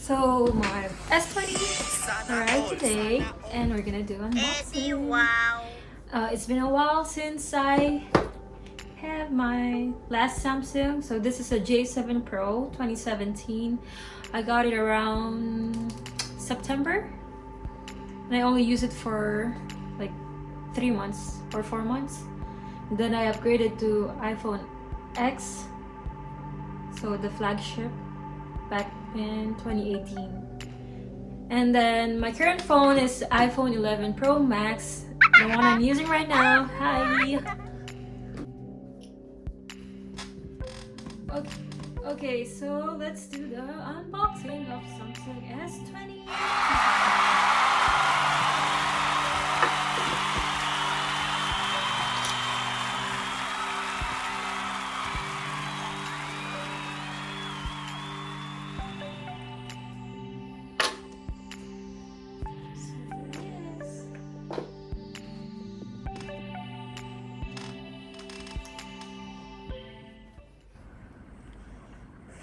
So my S20 arrived today and we're gonna do unboxing. It's been a while since I have my last Samsung. So this is a J7 Pro 2017. I got it around September and I only used it for like 3 months or 4 months. Then I upgraded to iPhone X, so the flagship, back in 2018. And then my current phone is iPhone 11 Pro Max, the one I'm using right now. Hi! Okay, so let's do the unboxing of Samsung S20.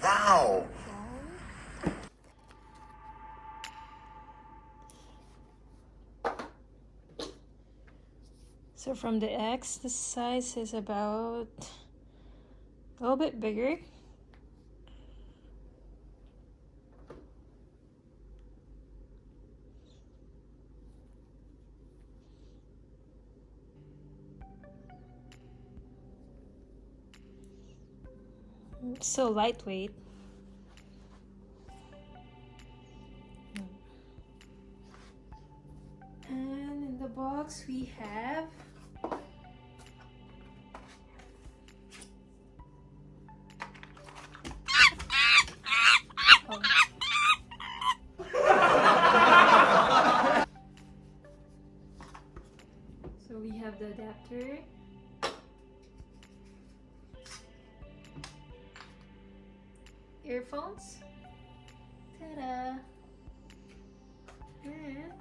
Wow! So from the X, the size is about a little bit bigger. It's so lightweight. And in the box we have so we have the adapter, earphones, ta-da, and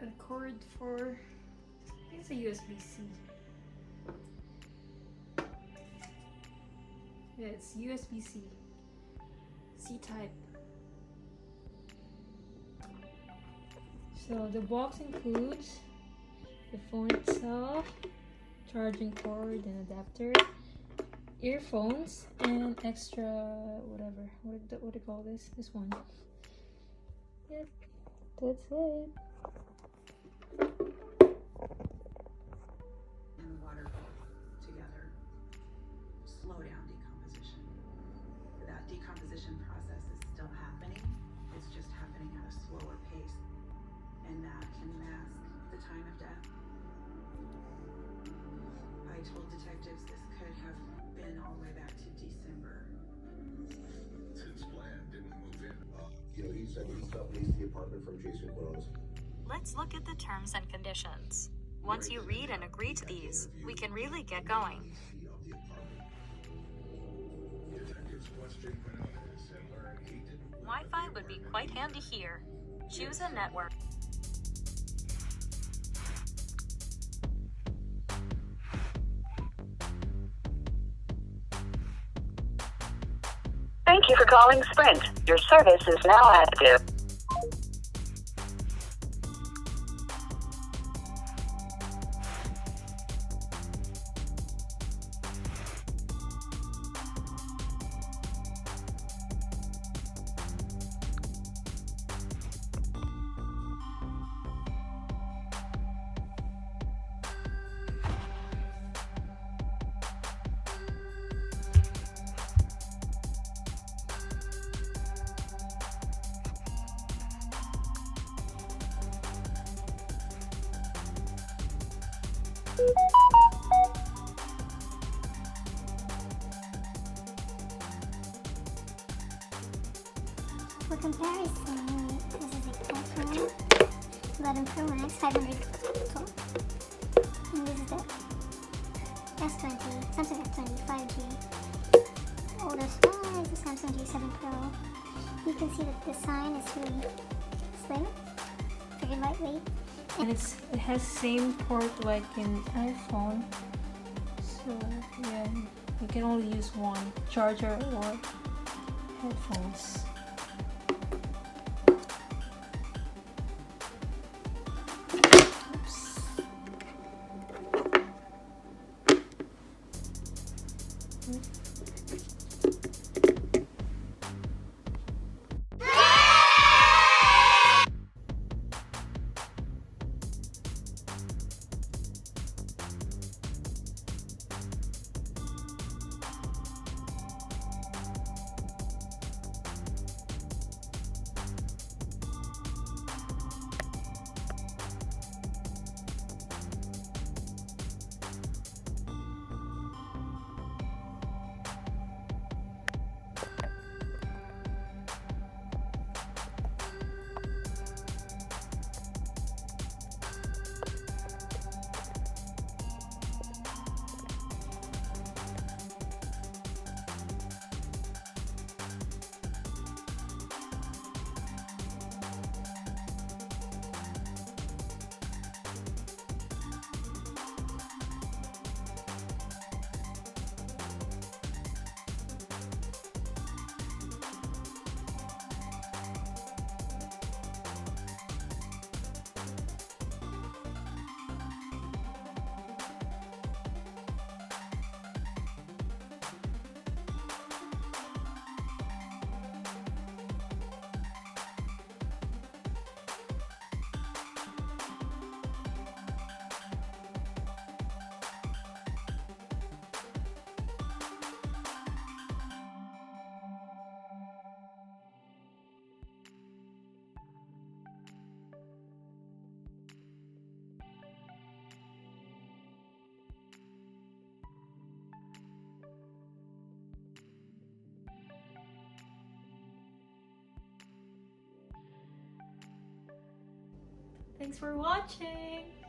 a cord for, I think it's a USB-C. Yeah, it's USB-C, C-type. So the box includes the phone itself, charging cord and adapter, earphones, and extra whatever. What do you call this? This one. Yep, that's it. And water together slow down decomposition. That decomposition process is still happening. It's just happening at a slower pace, and that can mask the time of death. I told detectives this could have been all the way back to December. Since Bland didn't move in. He said he subleased the apartment from Jason Quinones. Let's look at the terms and conditions. Once you read and agree to these, we can really get going. Detectives questioned Quinones and learned he didn't. Wi-Fi would be quite handy here. Choose a network. Thank you for calling Sprint. Your service is now active. For comparison, this is the iPhone 11 Pro Max 500 total. And this is the S20, Samsung S20 5G. Oldest one is the Samsung J7 Pro. You can see that the design is really slim, very lightweight. And it has same port like in iPhone. So yeah, You can only use one charger or headphones. Oops. Thanks for watching.